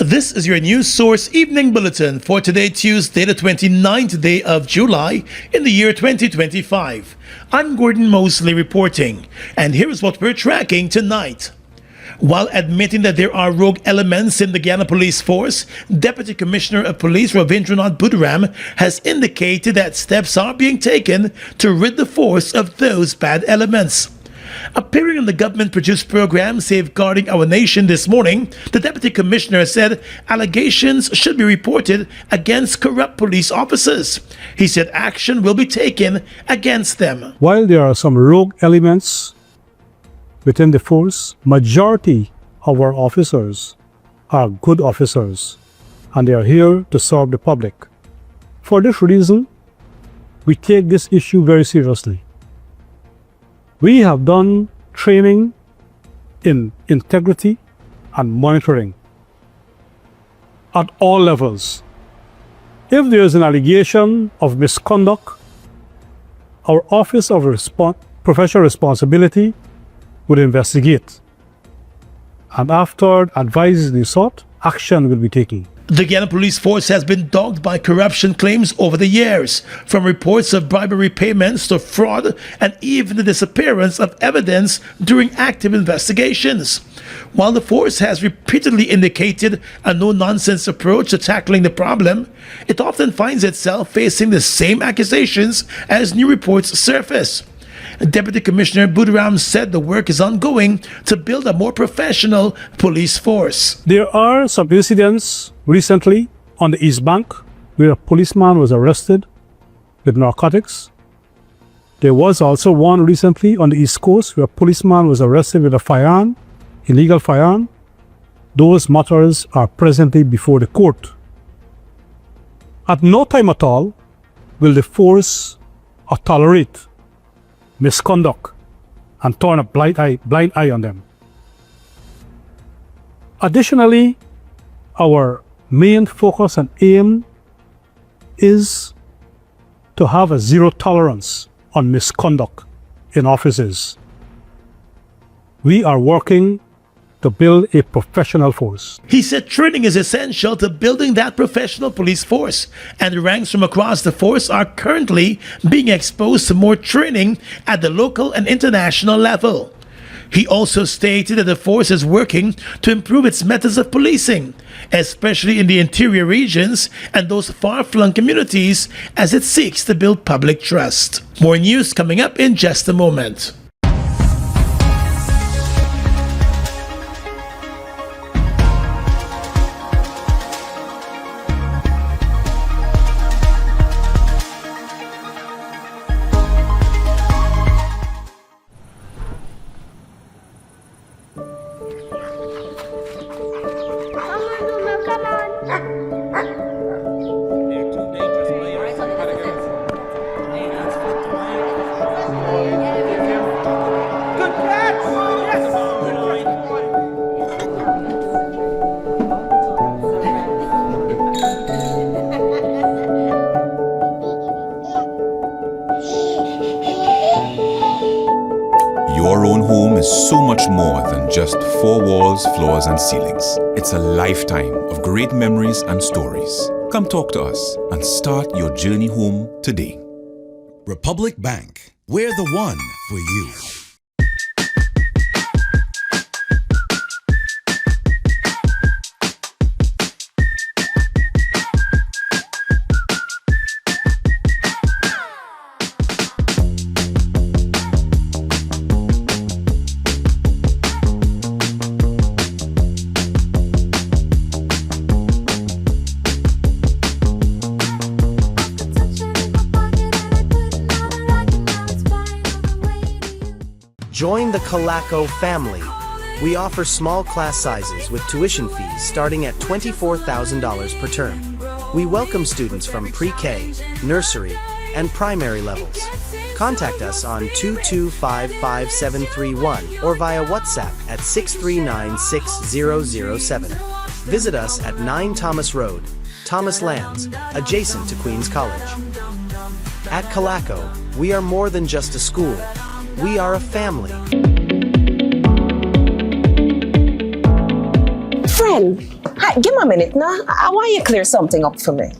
This is your news source evening bulletin for today, Tuesday, the 29th day of July in the year 2025. I'm Gordon Mosley reporting, and here is what we're tracking tonight. While admitting that there are rogue elements in the Guyana police force, Deputy Commissioner of Police Ravindranath Buduram has indicated that steps are being taken to rid the force of those bad elements. Appearing on the government-produced program Safeguarding Our Nation this morning, the Deputy Commissioner said allegations should be reported against corrupt police officers. He said action will be taken against them. While there are some rogue elements within the force, majority of our officers are good officers and they are here to serve the public. For this reason, we take this issue very seriously. We have done training in integrity and monitoring at all levels. If there is an allegation of misconduct, our Office of Professional Responsibility would investigate. And after advice is sought, action will be taken. The Guyana police force has been dogged by corruption claims over the years, from reports of bribery payments to fraud and even the disappearance of evidence during active investigations. While the force has repeatedly indicated a no-nonsense approach to tackling the problem, it often finds itself facing the same accusations as new reports surface. Deputy Commissioner Buduram said the work is ongoing to build a more professional police force. There are some incidents recently on the East Bank where a policeman was arrested with narcotics. There was also one recently on the East Coast where a policeman was arrested with a firearm, illegal firearm. Those matters are presently before the court. At no time at all will the force tolerate misconduct and turn a blind eye on them. Additionally, our main focus and aim is to have a zero tolerance on misconduct in offices. We are working to build a professional force. He said training is essential to building that professional police force, and ranks from across the force are currently being exposed to more training at the local and international level. He also stated that the force is working to improve its methods of policing, especially in the interior regions and those far-flung communities, as it seeks to build public trust. More news coming up in just a moment. Your own home is so much more than just four walls, floors, and ceilings. It's a lifetime of great memories and stories. Come talk to us and start your journey home today. Republic Bank, we're the one for you. Join the Calaco family. We offer small class sizes with tuition fees starting at $24,000 per term. We welcome students from pre-K, nursery, and primary levels. Contact us on 2255731 or via WhatsApp at 6396007. Visit us at 9 Thomas Road, Thomas Lands, adjacent to Queens College. At Calaco, we are more than just a school. We are a family. Friend, hi. Give me a minute now. I want you to clear something up for me.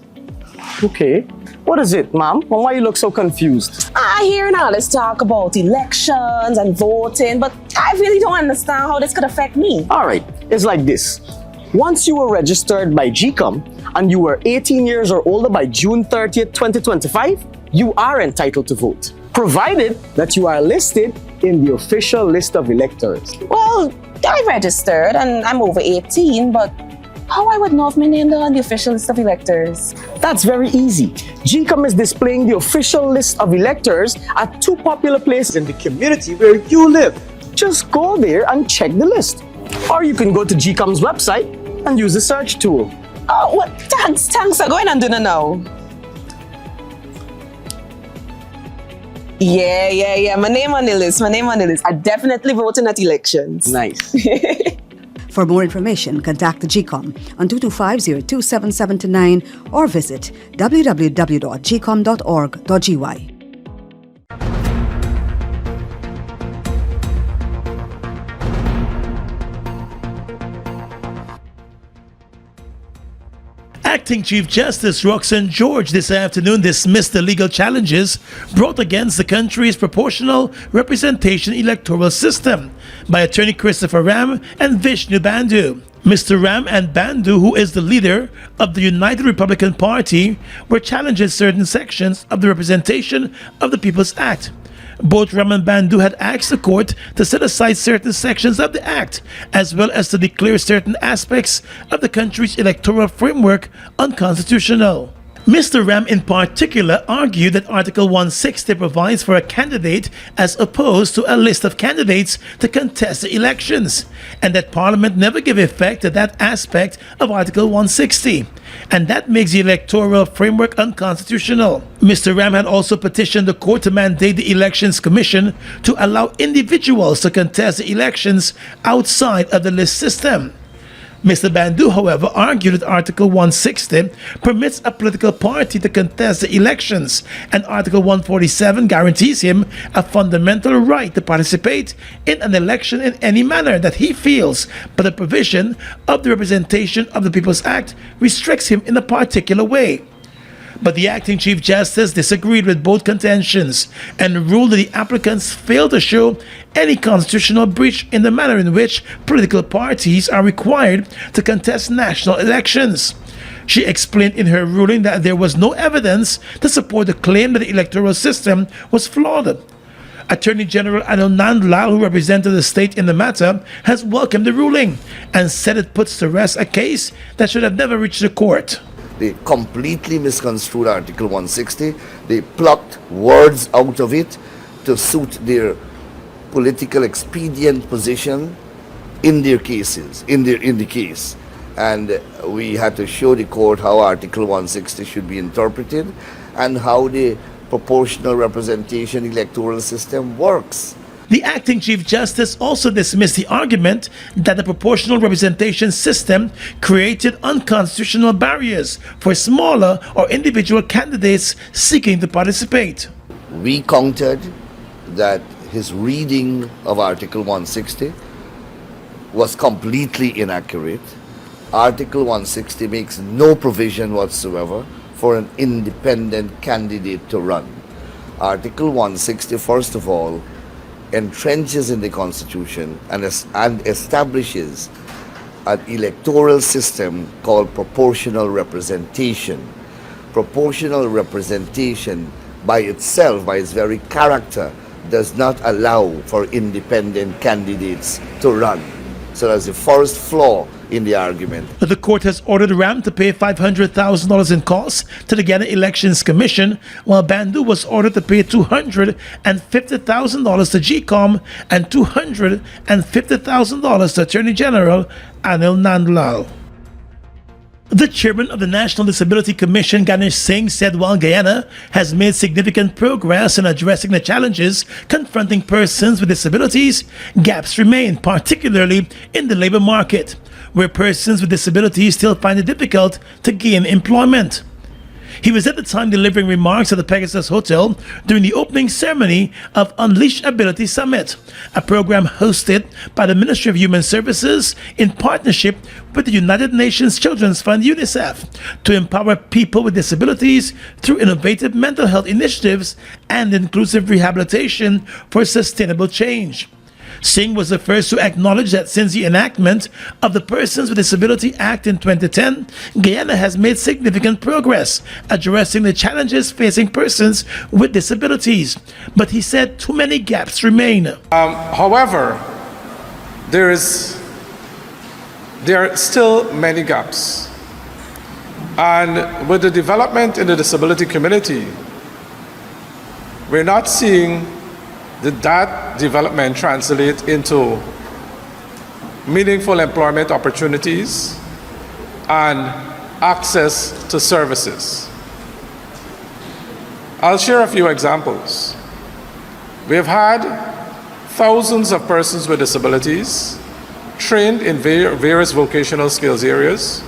Okay. What is it, ma'am? Why you look so confused? I hear all this talk about elections and voting, but I really don't understand how this could affect me. All right, it's like this. Once you were registered by GCOM and you were 18 years or older by June 30th, 2025, you are entitled to vote, provided that you are listed in the official list of electors. Well, I registered and I'm over 18, but how I would know if my name is on the official list of electors? That's very easy. GCOM is displaying the official list of electors at two popular places in the community where you live. Just go there and check the list. Or you can go to GCOM's website and use the search tool. Oh, what? Thanks. I'm going and doing it now. Yeah. My name on the list. I definitely voting at elections. Nice. For more information, contact the GCOM on 225-027729 or visit www.gcom.org.gy. Acting Chief Justice Roxanne George this afternoon dismissed the legal challenges brought against the country's proportional representation electoral system by attorney Christopher Ram and Vishnu Bandhu. Mr. Ram and Bandhu, who is the leader of the United Republican Party, were challenging certain sections of the Representation of the People's Act. Both Ram and Bandhu had asked the court to set aside certain sections of the act, as well as to declare certain aspects of the country's electoral framework unconstitutional. Mr. Ram in particular argued that Article 160 provides for a candidate as opposed to a list of candidates to contest the elections, and that Parliament never gave effect to that aspect of Article 160, and that makes the electoral framework unconstitutional. Mr. Ram had also petitioned the court to mandate the Elections Commission to allow individuals to contest the elections outside of the list system. Mr. Bandhu, however, argued that Article 160 permits a political party to contest the elections, and Article 147 guarantees him a fundamental right to participate in an election in any manner that he feels, but the provision of the Representation of the People's Act restricts him in a particular way. But the acting Chief Justice disagreed with both contentions and ruled that the applicants failed to show any constitutional breach in the manner in which political parties are required to contest national elections. She explained in her ruling that there was no evidence to support the claim that the electoral system was flawed. Attorney General Anil Nandlal, who represented the state in the matter, has welcomed the ruling and said it puts to rest a case that should have never reached the court. They completely misconstrued Article 160. They plucked words out of it to suit their political expedient position in their cases, in the case. And we had to show the court how Article 160 should be interpreted and how the proportional representation electoral system works. The acting Chief Justice also dismissed the argument that the proportional representation system created unconstitutional barriers for smaller or individual candidates seeking to participate. We countered that his reading of Article 160 was completely inaccurate. Article 160 makes no provision whatsoever for an independent candidate to run. Article 160, first of all, entrenches in the Constitution and establishes an electoral system called proportional representation. Proportional representation by itself, by its very character, does not allow for independent candidates to run. So that's the first flaw in the argument. The court has ordered Ram to pay $500,000 in costs to the Guyana Elections Commission, while Bandhu was ordered to pay $250,000 to GCOM and $250,000 to Attorney General Anil Nandlal. The chairman of the National Disability Commission, Ganesh Singh, said while Guyana has made significant progress in addressing the challenges confronting persons with disabilities, gaps remain, particularly in the labor market, where persons with disabilities still find it difficult to gain employment. He was at the time delivering remarks at the Pegasus Hotel during the opening ceremony of Unleash Ability Summit, a program hosted by the Ministry of Human Services in partnership with the United Nations Children's Fund UNICEF to empower people with disabilities through innovative mental health initiatives and inclusive rehabilitation for sustainable change. Singh was the first to acknowledge that since the enactment of the Persons with Disability Act in 2010, Guyana has made significant progress addressing the challenges facing persons with disabilities. But he said too many gaps remain. However, there are still many gaps. And with the development in the disability community, we're not seeing that development translate into meaningful employment opportunities and access to services. I'll share a few examples. We've had thousands of persons with disabilities trained in various vocational skills areas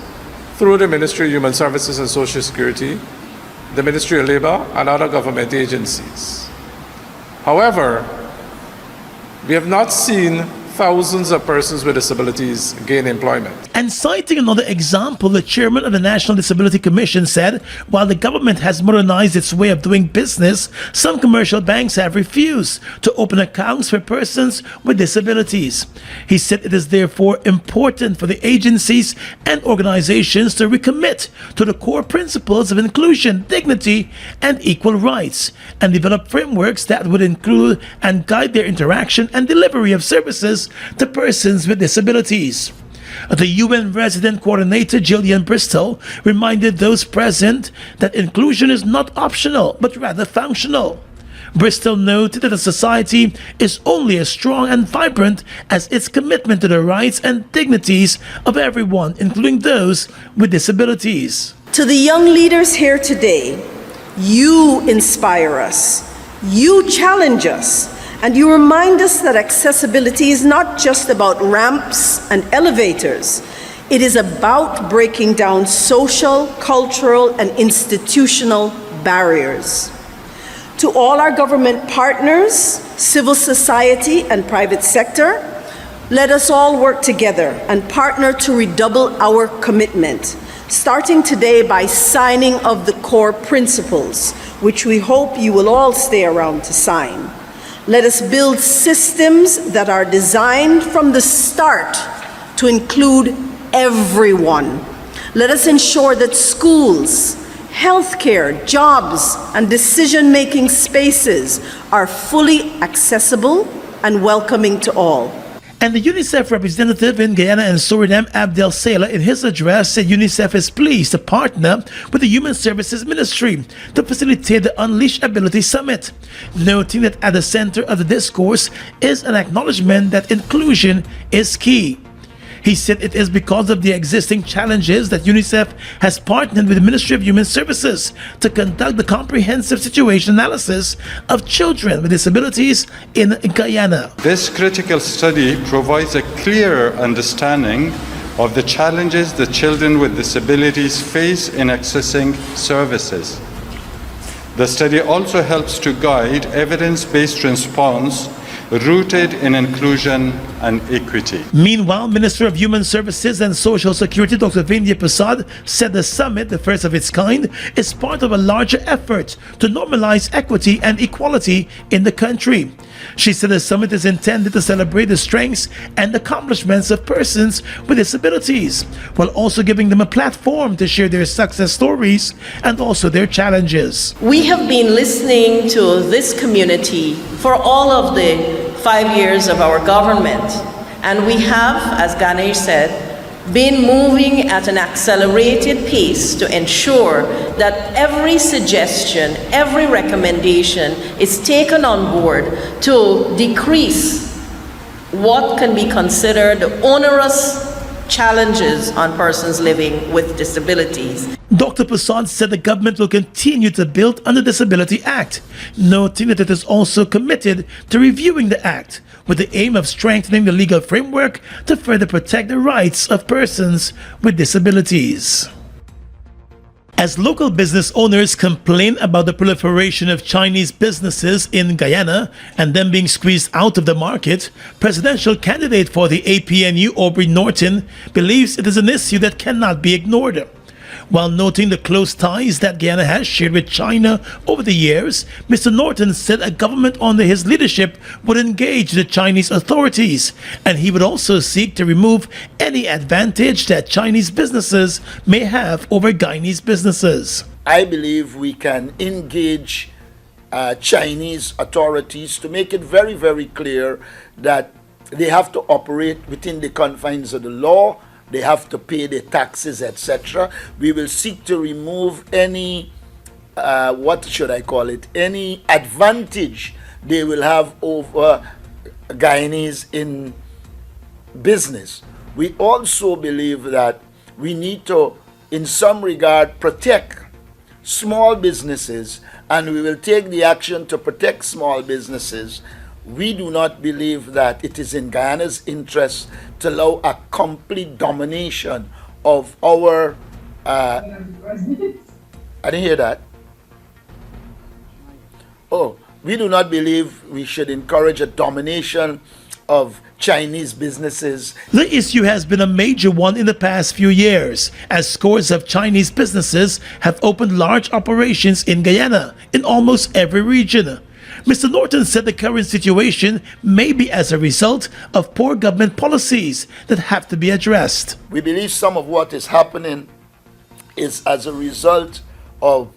through the Ministry of Human Services and Social Security, the Ministry of Labor, and other government agencies. However, we have not seen thousands of persons with disabilities gain employment. And citing another example, the chairman of the National Disability Commission said, while the government has modernized its way of doing business, some commercial banks have refused to open accounts for persons with disabilities. He said it is therefore important for the agencies and organizations to recommit to the core principles of inclusion, dignity, and equal rights, and develop frameworks that would include and guide their interaction and delivery of services to persons with disabilities. The UN Resident Coordinator Gillian Bristol reminded those present that inclusion is not optional but rather functional. Bristol noted that a society is only as strong and vibrant as its commitment to the rights and dignities of everyone, including those with disabilities. To the young leaders here today, you inspire us, you challenge us, and you remind us that accessibility is not just about ramps and elevators. It is about breaking down social, cultural, and institutional barriers. To all our government partners, civil society, and private sector, let us all work together and partner to redouble our commitment, starting today by signing of the core principles, which we hope you will all stay around to sign. Let us build systems that are designed from the start to include everyone. Let us ensure that schools, healthcare, jobs, and decision-making spaces are fully accessible and welcoming to all. And the UNICEF representative in Guyana and Suriname, Abdel Sela, in his address said UNICEF is pleased to partner with the Human Services Ministry to facilitate the Unleash Ability Summit, noting that at the center of the discourse is an acknowledgement that inclusion is key. He said it is because of the existing challenges that UNICEF has partnered with the Ministry of Human Services to conduct the comprehensive situation analysis of children with disabilities in Guyana. This critical study provides a clearer understanding of the challenges that children with disabilities face in accessing services. The study also helps to guide evidence-based response rooted in inclusion and equity. Meanwhile, Minister of Human Services and Social Security Dr. Vindya Prasad said the summit, the first of its kind, is part of a larger effort to normalize equity and equality in the country. She said the summit is intended to celebrate the strengths and accomplishments of persons with disabilities, while also giving them a platform to share their success stories and also their challenges. We have been listening to this community for all of the 5 years of our government, and we have, as Ganesh said, been moving at an accelerated pace to ensure that every suggestion, every recommendation is taken on board to decrease what can be considered onerous challenges on persons living with disabilities. Dr. Prasad said the government will continue to build on the Disability Act, noting that it is also committed to reviewing the Act with the aim of strengthening the legal framework to further protect the rights of persons with disabilities. As local business owners complain about the proliferation of Chinese businesses in Guyana and them being squeezed out of the market, presidential candidate for the APNU Aubrey Norton believes it is an issue that cannot be ignored. While noting the close ties that Guyana has shared with China over the years, Mr. Norton said a government under his leadership would engage the Chinese authorities, and he would also seek to remove any advantage that Chinese businesses may have over Guyanese businesses. I believe we can engage Chinese authorities to make it very, very clear that they have to operate within the confines of the law. They have to pay their taxes, etc. We will seek to remove any, any advantage they will have over Guyanese in business. We also believe that we need to, in some regard, protect small businesses, and we will take the action to protect small businesses. We do not believe that it is in Guyana's interest to allow a complete domination of our... I didn't hear that. Oh, we do not believe we should encourage a domination of Chinese businesses. The issue has been a major one in the past few years, as scores of Chinese businesses have opened large operations in Guyana in almost every region. Mr. Norton said the current situation may be as a result of poor government policies that have to be addressed. We believe some of what is happening is as a result of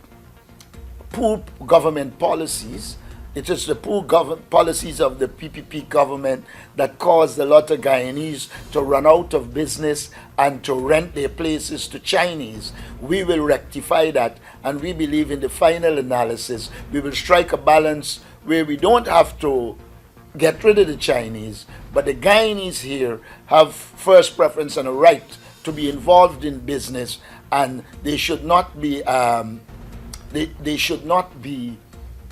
poor government policies. It is the poor government policies of the PPP government that caused a lot of Guyanese to run out of business and to rent their places to Chinese. We will rectify that, and we believe in the final analysis we will strike a balance where we don't have to get rid of the Chinese, but the Guyanese here have first preference and a right to be involved in business, and they should not be they should not be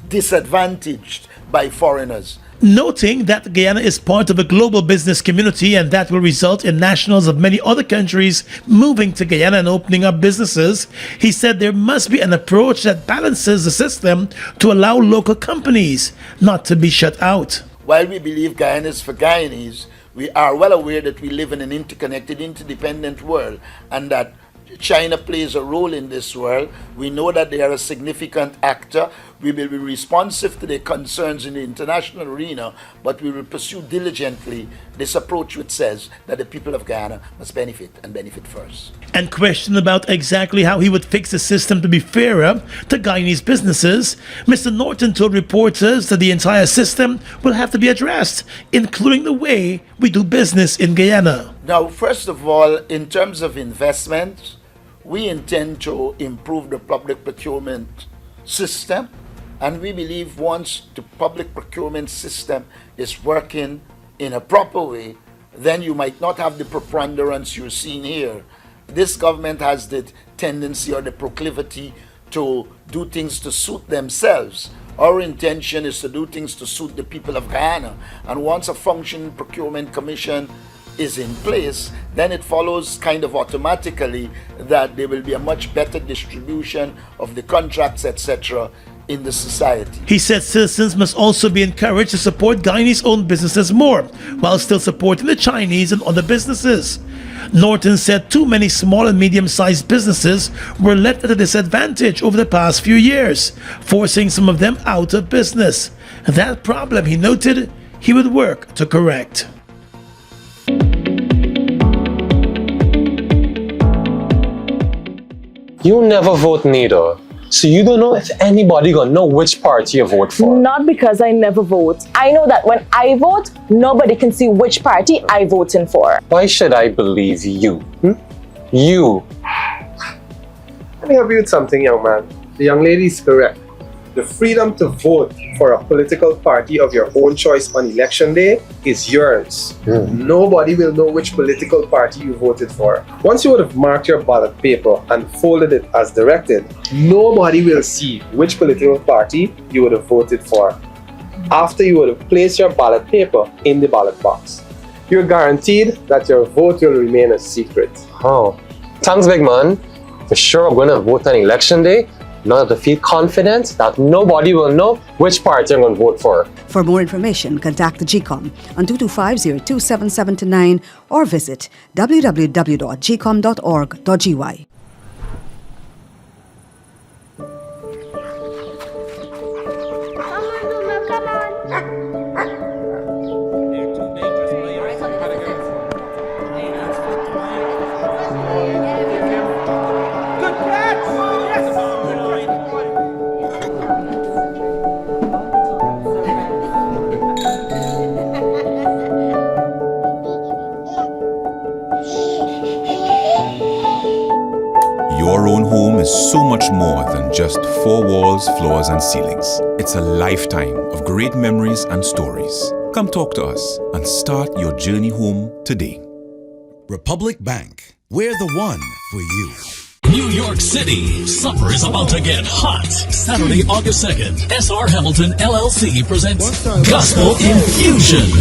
disadvantaged by foreigners. Noting that Guyana is part of a global business community and that will result in nationals of many other countries moving to Guyana and opening up businesses, he said there must be an approach that balances the system to allow local companies not to be shut out. While we believe Guyana is for Guyanese, we are well aware that we live in an interconnected, interdependent world, and that China plays a role in this world. We know that they are a significant actor. We will be responsive to their concerns in the international arena, but we will pursue diligently this approach which says that the people of Guyana must benefit and benefit first. And questioned about exactly how he would fix the system to be fairer to Guyanese businesses, Mr. Norton told reporters that the entire system will have to be addressed, including the way we do business in Guyana. Now, first of all, in terms of investment, we intend to improve the public procurement system, and we believe once the public procurement system is working in a proper way, then you might not have the preponderance you're seeing here. This government has the tendency or the proclivity to do things to suit themselves. Our intention is to do things to suit the people of Guyana, and once a functioning procurement commission is in place, then it follows kind of automatically that there will be a much better distribution of the contracts, etc., in the society. He said citizens must also be encouraged to support Guyanese-owned businesses more, while still supporting the Chinese and other businesses. Norton said too many small and medium-sized businesses were left at a disadvantage over the past few years, forcing some of them out of business. That problem, he noted, he would work to correct. You never vote neither, so you don't know if anybody gonna know which party you vote for. Not because I never vote. I know that when I vote, nobody can see which party I'm voting for. Why should I believe you? You. Let me help you with something, young man. The young lady is correct. The freedom to vote for a political party of your own choice on election day is yours. Nobody will know which political party you voted for. Once you would have marked your ballot paper and folded it as directed, nobody will see which political party you would have voted for after you would have placed your ballot paper in the ballot box. You're guaranteed that your vote will remain a secret. Oh, thanks, big man. for sure I'm going to vote on election day, in order to feel confident that nobody will know which party I'm going to vote for. For more information, contact the GCOM on 225-027729 or visit www.gcom.org.gy. Your own home is so much more than just four walls, floors, and ceilings. It's a lifetime of great memories and stories. Come talk to us and start your journey home today. Republic Bank. We're the one for you. New York City, summer is about to get hot. Saturday, August 2nd, SR Hamilton LLC presents Gospel Infusion.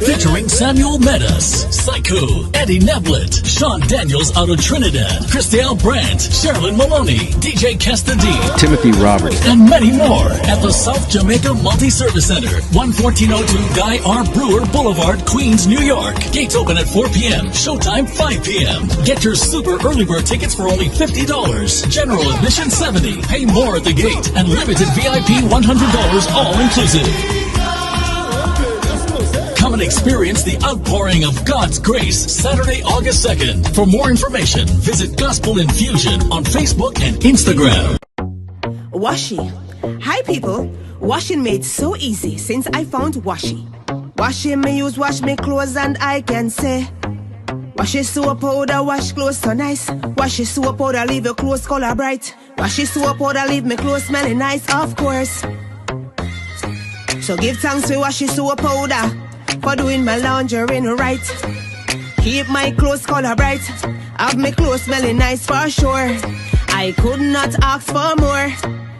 Featuring Samuel Medas, Psycho, Eddie Neblett, Sean Daniels out of Trinidad, Christelle Brandt, Sherilyn Maloney, DJ Kesta D, Timothy Roberts, and many more at the South Jamaica Multi-Service Center, 11402 Guy R. Brewer Boulevard, Queens, New York. Gates open at 4 p.m., showtime 5 p.m. Get your super early bird tickets for only $50. General admission $70. Pay more at the gate, and limited VIP $100 all inclusive. Come and experience the outpouring of God's grace Saturday, August 2nd. For more information, visit Gospel Infusion on Facebook and Instagram. Washi. Hi people. Washing made so easy since I found Washi. Washi me use wash me clothes and I can say Washi soap powder wash clothes so nice. Washi soap powder leave your clothes color bright. Washi soap powder leave me clothes smelling nice, of course. So give thanks to Washi soap powder for doing my laundry right. Keep my clothes color bright. Have my clothes smelling nice for sure. I could not ask for more.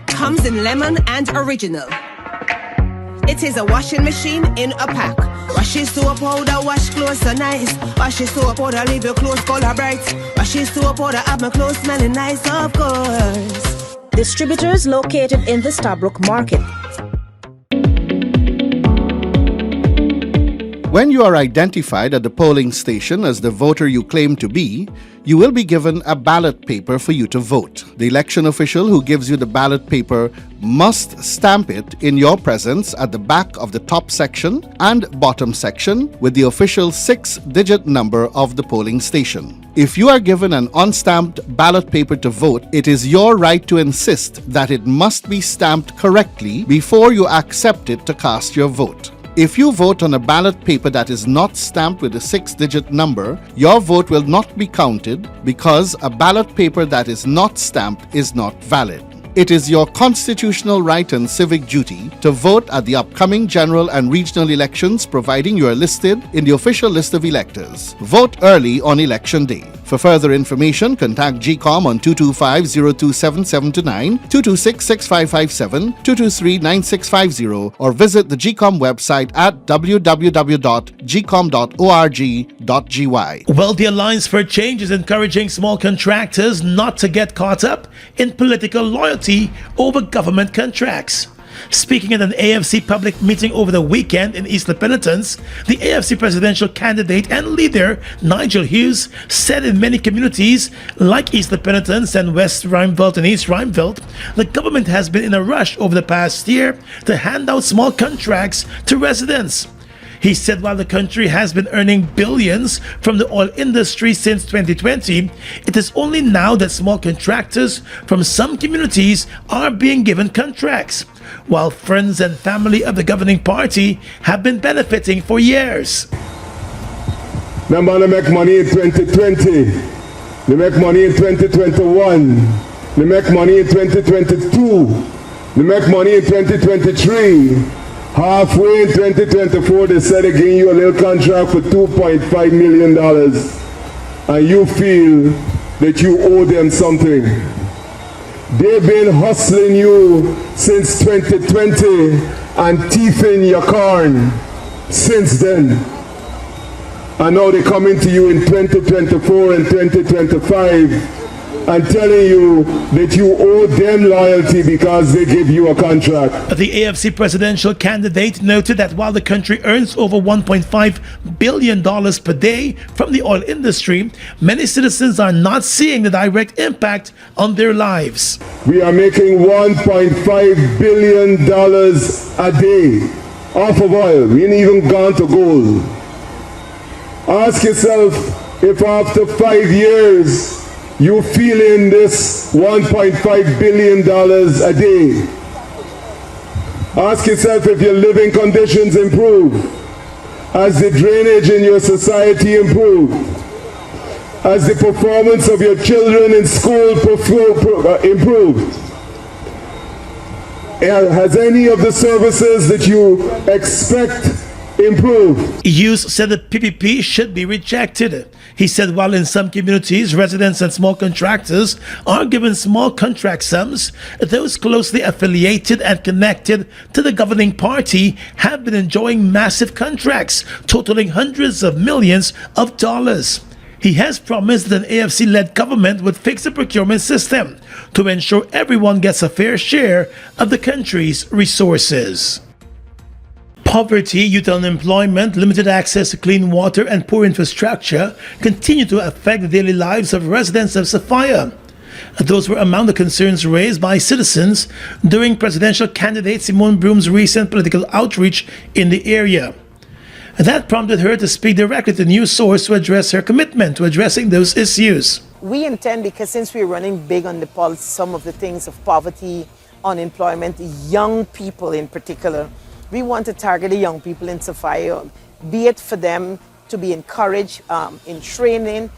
Comes in lemon and original. It is a washing machine in a pack. Washi soap powder wash clothes so nice. Washi soap powder leave your clothes color bright. Washi soap powder have my clothes smelling nice, of course. Distributors located in the Starbrook Market. When you are identified at the polling station as the voter you claim to be, you will be given a ballot paper for you to vote. The election official who gives you the ballot paper must stamp it in your presence at the back of the top section and bottom section with the official 6-digit number of the polling station. If you are given an unstamped ballot paper to vote, it is your right to insist that it must be stamped correctly before you accept it to cast your vote. If you vote on a ballot paper that is not stamped with a 6-digit number, your vote will not be counted because a ballot paper that is not stamped is not valid. It is your constitutional right and civic duty to vote at the upcoming general and regional elections, providing you are listed in the official list of electors. Vote early on election day. For further information, contact GCOM on 225-027729, 226-6557, 223-9650, or visit the GCOM website at www.gcom.org.gy. Well, the Alliance for Change is encouraging small contractors not to get caught up in political loyalty over government contracts. Speaking at an AFC public meeting over the weekend in East Penitence, the AFC presidential candidate and leader Nigel Hughes said in many communities like East Penitence and West Rheinveld and East Rheinveld, the government has been in a rush over the past year to hand out small contracts to residents. He said while the country has been earning billions from the oil industry since 2020, it is only now that small contractors from some communities are being given contracts, while friends and family of the governing party have been benefiting for years. Remember, they make money in 2020, they make money in 2021, they make money in 2022, they make money in 2023. Halfway in 2024, they said they're giving you a little contract for $2.5 million, and you feel that you owe them something. They've been hustling you since 2020 and teething your corn since then. and now they're coming to you in 2024 and 2025 and telling you that you owe them loyalty because they give you a contract. The AFC presidential candidate noted that while the country earns over $1.5 billion per day from the oil industry, many citizens are not seeing the direct impact on their lives. We are making $1.5 billion a day off of oil. We ain't even gone to gold. Ask yourself if after 5 years you feeling this $1.5 billion a day. Ask yourself if your living conditions improve, as the drainage in your society improve, as the performance of your children in school improved. Has any of the services that you expect improved? Hughes said the PPP should be rejected. He said while in some communities, residents and small contractors are given small contract sums, those closely affiliated and connected to the governing party have been enjoying massive contracts totaling hundreds of millions of dollars. He has promised that an AFC-led government would fix the procurement system to ensure everyone gets a fair share of the country's resources. Poverty, youth unemployment, limited access to clean water, and poor infrastructure continue to affect the daily lives of residents of Sophia. Those were among the concerns raised by citizens during presidential candidate Simone Broom's recent political outreach in the area. That prompted her to speak directly to News Source to address her commitment to addressing those issues. We intend, because since we're running big on the some of the things of poverty, unemployment, young people in particular, we want to target the young people in Sophia, be it for them to be encouraged in training,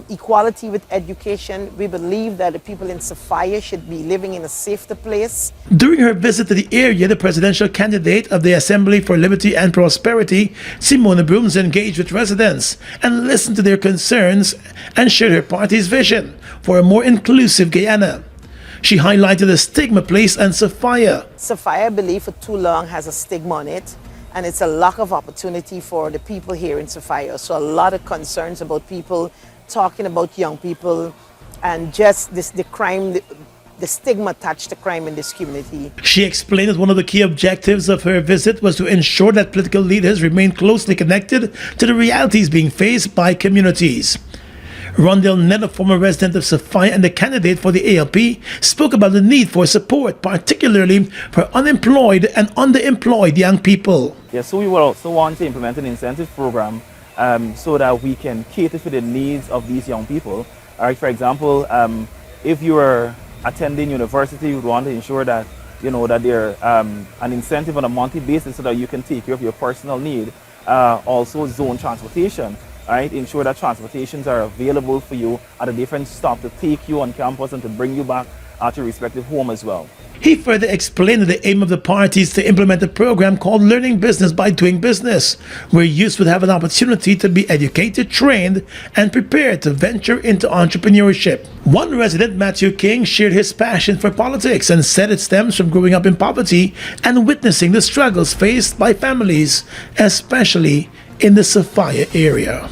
equality with education. We believe that the people in Sophia should be living in a safer place. During her visit to the area, the presidential candidate of the Assembly for Liberty and Prosperity, Simone Brooms, engaged with residents and listened to their concerns and shared her party's vision for a more inclusive Guyana. She highlighted the stigma placed on Sophia. Sophia, I believe, for too long has a stigma on it, and it's a lack of opportunity for the people here in Sophia. So a lot of concerns about people talking about young people and just the crime, the stigma attached to crime in this community. She explained that one of the key objectives of her visit was to ensure that political leaders remain closely connected to the realities being faced by communities. Rondell Ned, a former resident of Sophia and the candidate for the ALP, spoke about the need for support, particularly for unemployed and underemployed young people. Yeah, so we will also want to implement an incentive program so that we can cater for the needs of these young people. All right, for example, if you are attending university, you would want to ensure that that there an incentive on a monthly basis so that you can take care of your personal need. Also, zone transportation. Right, ensure that transportations are available for you at a different stop to take you on campus and to bring you back to your respective home as well. He further explained that the aim of the party is to implement a program called Learning Business by Doing Business, where youth would have an opportunity to be educated, trained, and prepared to venture into entrepreneurship. One resident, Matthew King, shared his passion for politics and said it stems from growing up in poverty and witnessing the struggles faced by families, especially in the Sophia area.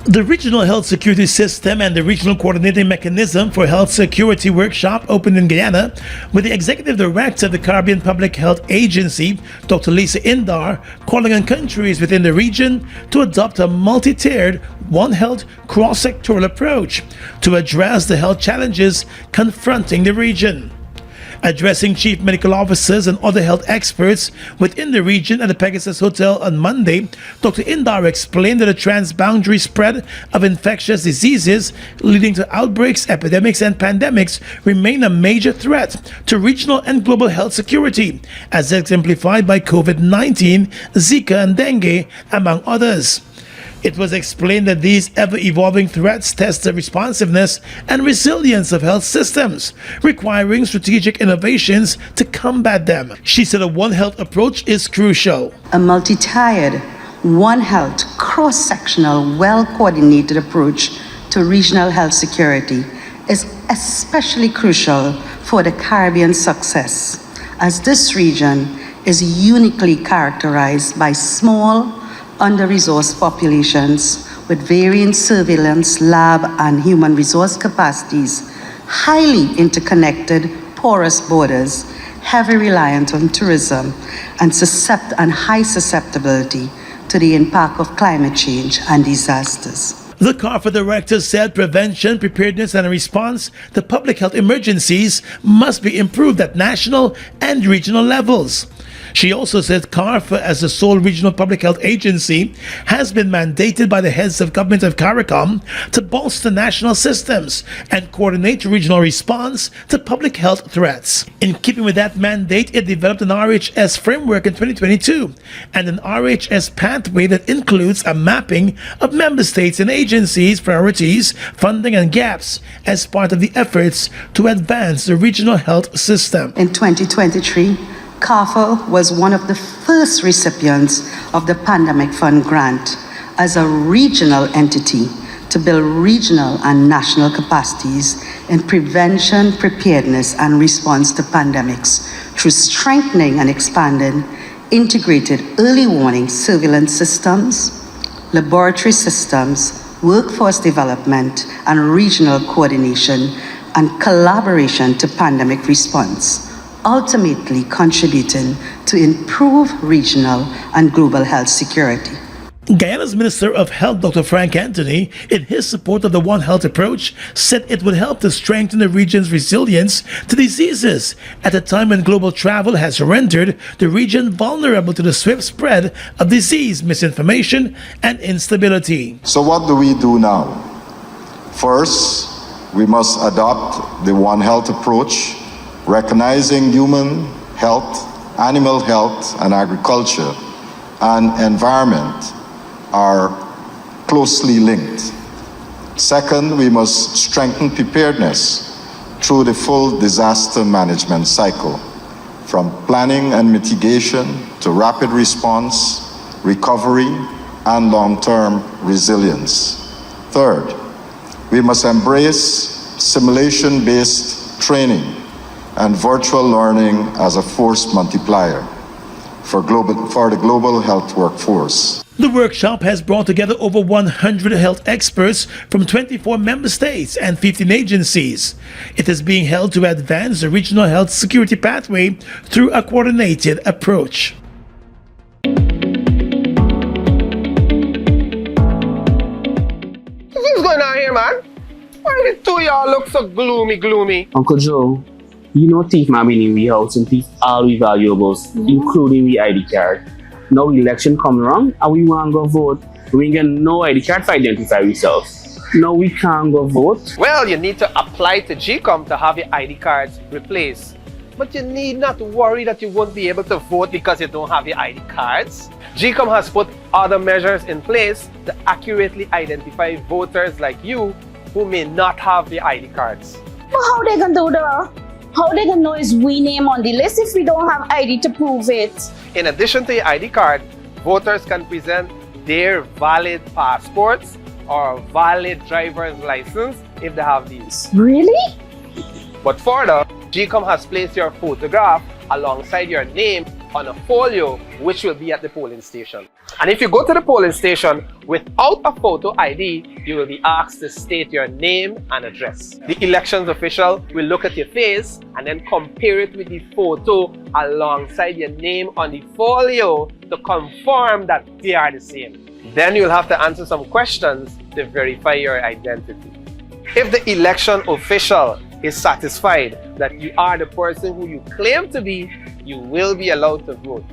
The Regional Health Security System and the Regional Coordinating Mechanism for Health Security Workshop opened in Guyana with the Executive Director of the Caribbean Public Health Agency, Dr. Lisa Indar, calling on countries within the region to adopt a multi-tiered, One Health cross-sectoral approach to address the health challenges confronting the region. Addressing chief medical officers and other health experts within the region at the Pegasus Hotel on Monday, Dr. Indar explained that the transboundary spread of infectious diseases leading to outbreaks, epidemics, and pandemics remain a major threat to regional and global health security, as exemplified by COVID-19, Zika, and dengue, among others. It was explained that these ever-evolving threats test the responsiveness and resilience of health systems, requiring strategic innovations to combat them. She said a One Health approach is crucial. A multi-tiered, One Health, cross-sectional, well-coordinated approach to regional health security is especially crucial for the Caribbean's success, as this region is uniquely characterized by small, under-resourced populations with varying surveillance, lab, and human resource capacities, highly interconnected, porous borders, heavy reliant on tourism, and high susceptibility to the impact of climate change and disasters. The CARFA director said prevention, preparedness, and response to public health emergencies must be improved at national and regional levels. She also said CARFA, as the sole regional public health agency, has been mandated by the heads of government of CARICOM to bolster national systems and coordinate regional response to public health threats. In keeping with that mandate, it developed an RHS framework in 2022 and an RHS pathway that includes a mapping of member states and agencies' priorities, funding, and gaps as part of the efforts to advance the regional health system. In 2023, CARFA was one of the first recipients of the Pandemic Fund grant as a regional entity to build regional and national capacities in prevention, preparedness, and response to pandemics through strengthening and expanding integrated early warning surveillance systems, laboratory systems, workforce development, and regional coordination and collaboration to pandemic response, ultimately contributing to improve regional and global health security. Guyana's Minister of Health, Dr. Frank Anthony, in his support of the One Health approach, said it would help to strengthen the region's resilience to diseases at a time when global travel has rendered the region vulnerable to the swift spread of disease, misinformation, and instability. So what do we do now? First, we must adopt the One Health approach, recognizing human health, animal health, and agriculture and environment are closely linked. Second, we must strengthen preparedness through the full disaster management cycle, from planning and mitigation to rapid response, recovery, and long-term resilience. Third, we must embrace simulation-based training and virtual learning as a force multiplier for the global health workforce. The workshop has brought together over 100 health experts from 24 member states and 15 agencies. It is being held to advance the regional health security pathway through a coordinated approach. What's going on here, man? Why the two of y'all look so gloomy? Uncle Joe, you know thief man been in we house and thief all we valuables, including we ID card. Now election come around and we want to go vote. We ain't get no ID card to identify ourselves. Now we can't go vote. Well, you need to apply to GCOM to have your ID cards replaced. But you need not worry that you won't be able to vote because you don't have your ID cards. GCOM has put other measures in place to accurately identify voters like you who may not have the ID cards. But how they gonna do that? How they gonna know is we name on the list if we don't have ID to prove it? In addition to your ID card, voters can present their valid passports or valid driver's license if they have these. Really? But further, GCOM has placed your photograph alongside your name on a folio which will be at the polling station. And if you go to the polling station without a photo ID, you will be asked to state your name and address. The elections official will look at your face and then compare it with the photo alongside your name on the folio to confirm that they are the same. Then you'll have to answer some questions to verify your identity. If the election official is satisfied that you are the person who you claim to be, you will be allowed to vote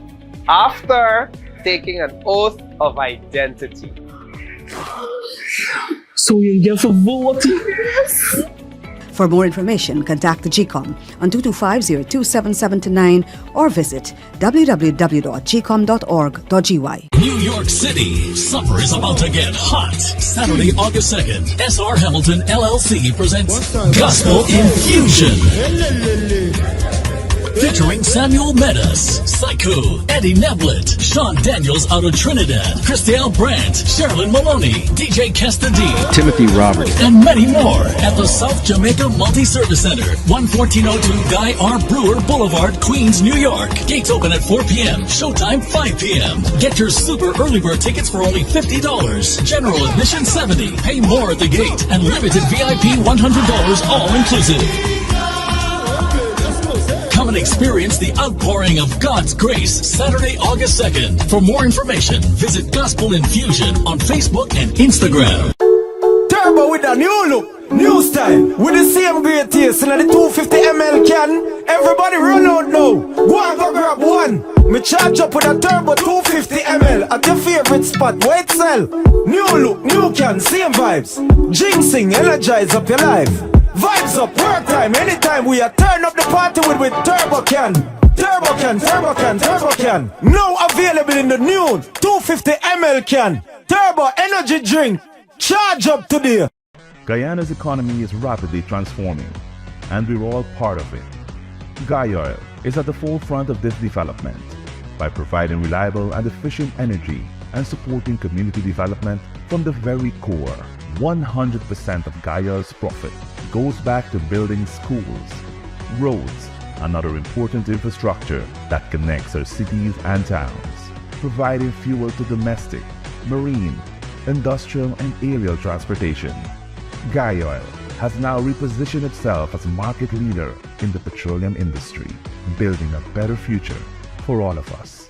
after taking an oath of identity. So you get to vote? Yes. For more information, contact the GCOM on 225-02779 or visit www.gcom.org.gy. New York City, summer is about to get hot. Saturday, August 2nd, SR Hamilton LLC presents Gospel Infusion. Featuring Samuel Meadows, Psycho, Eddie Neblett, Sean Daniels out of Trinidad, Christelle Brandt, Sherilyn Maloney, DJ Kesta D, Timothy Roberts, and many more at the South Jamaica Multi-Service Center, 11402 Guy R. Brewer Boulevard, Queens, New York. Gates open at 4 p.m. Showtime 5 p.m. Get your super early bird tickets for only $50. General admission $70. Pay more at the gate. And limited VIP $100 all inclusive. Come and experience the outpouring of God's grace Saturday, August 2nd. For more information, visit Gospel Infusion on Facebook and Instagram. Turbo with a new look, new style, with the same great taste in the 250 ml can. Everybody run out now. Go and go grab one. Me charge up with a turbo 250 ml at your favorite spot. Wait, sell. New look, new can, same vibes. Jinxing, energize up your life. Vibes up, work time, anytime we are turn up the party with turbo can. Turbo can, turbo can, turbo can. Now available in the new 250 ml can. Turbo energy drink. Charge up today. Guyana's economy is rapidly transforming, and we're all part of it. Oil is at the forefront of this development by providing reliable and efficient energy and supporting community development from the very core. 100% of Oil's profit goes back to building schools, roads, and other important infrastructure that connects our cities and towns, providing fuel to domestic, marine, industrial, and aerial transportation. Oil has now repositioned itself as a market leader in the petroleum industry, building a better future for all of us.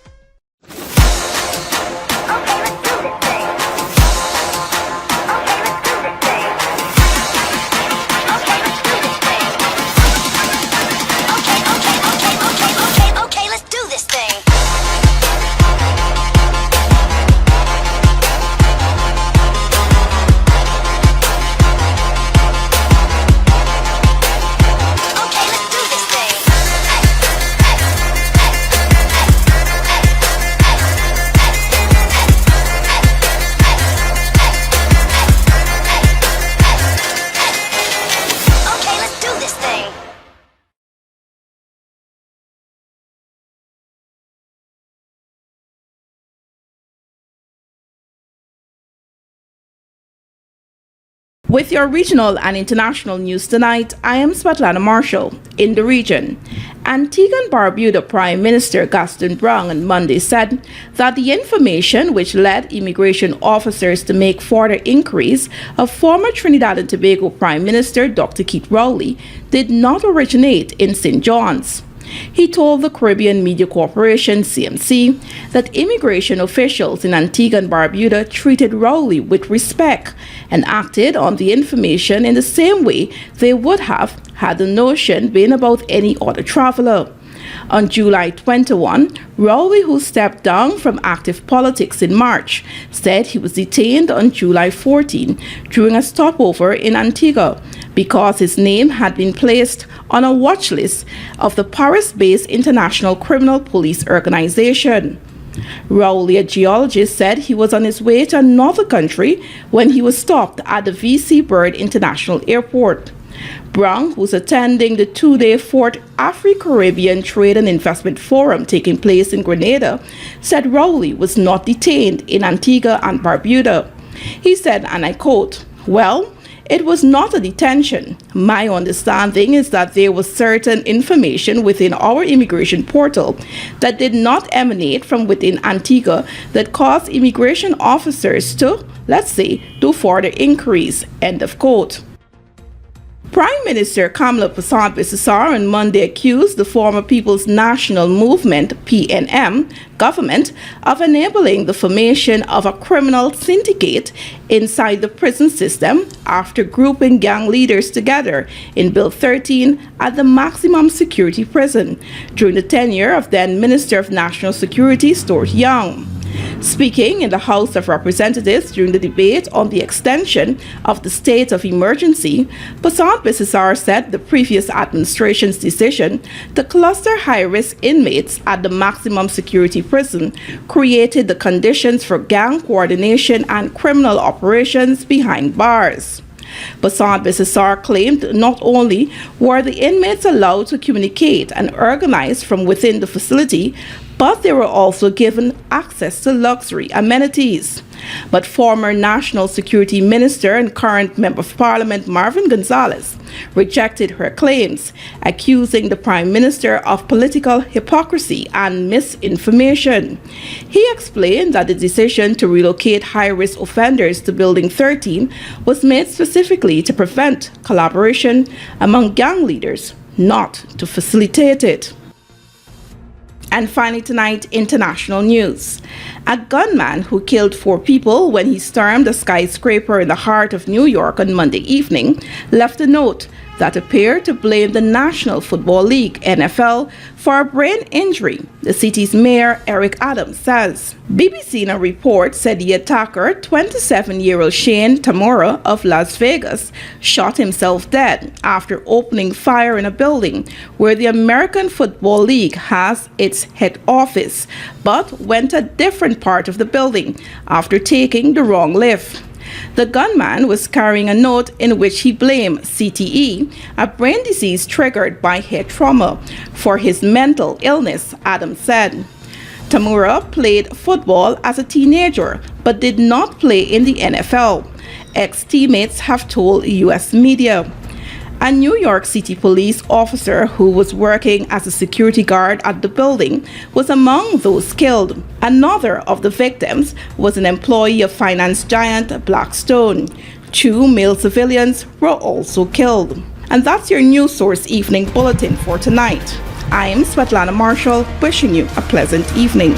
With your regional and international news tonight, I am Svetlana Marshall. In the region, Antigua and Barbuda Prime Minister Gaston Browne on Monday said that the information which led immigration officers to make further inquiries of former Trinidad and Tobago Prime Minister Dr. Keith Rowley did not originate in St. John's. He told the Caribbean Media Corporation, CMC, that immigration officials in Antigua and Barbuda treated Rowley with respect and acted on the information in the same way they would have had the notion been about any other traveler. On July 21, Rowley, who stepped down from active politics in March, said he was detained on July 14 during a stopover in Antigua because his name had been placed on a watch list of the Paris-based International Criminal Police Organization. Rowley, a geologist, said he was on his way to another country when he was stopped at the V.C. Bird International Airport. Browne, who's attending the two-day 4th Afro-Caribbean Trade and Investment Forum taking place in Grenada, said Rowley was not detained in Antigua and Barbuda. He said, and I quote, "Well, it was not a detention. My understanding is that there was certain information within our immigration portal that did not emanate from within Antigua that caused immigration officers to, let's say, do further inquiries," end of quote. Prime Minister Kamala Persad-Bissessar on Monday accused the former People's National Movement (PNM) government of enabling the formation of a criminal syndicate inside the prison system after grouping gang leaders together in Bill 13 at the maximum security prison during the tenure of then Minister of National Security Stuart Young. Speaking in the House of Representatives during the debate on the extension of the state of emergency, Persad-Bissessar said the previous administration's decision to cluster high-risk inmates at the maximum security prison created the conditions for gang coordination and criminal operations behind bars. Basant Bissessar claimed not only were the inmates allowed to communicate and organize from within the facility, but they were also given access to luxury amenities. But former National Security Minister and current Member of Parliament Marvin Gonzalez rejected her claims, accusing the Prime Minister of political hypocrisy and misinformation. He explained that the decision to relocate high-risk offenders to Building 13 was made specifically to prevent collaboration among gang leaders, not to facilitate it. And finally tonight, international news. A gunman who killed 4 people when he stormed a skyscraper in the heart of New York on Monday evening left a note that appeared to blame the National Football League, NFL, for a brain injury, the city's mayor Eric Adams says. BBC in a report said the attacker, 27-year-old Shane Tamura of Las Vegas, shot himself dead after opening fire in a building where the American Football League has its head office, but went a different part of the building after taking the wrong lift. The gunman was carrying a note in which he blamed CTE, a brain disease triggered by head trauma, for his mental illness, Adams said. Tamura played football as a teenager but did not play in the NFL, ex-teammates have told U.S. media. A New York City police officer who was working as a security guard at the building was among those killed. Another of the victims was an employee of finance giant Blackstone. 2 male civilians were also killed. And that's your News Source Evening Bulletin for tonight. I am Svetlana Marshall, wishing you a pleasant evening.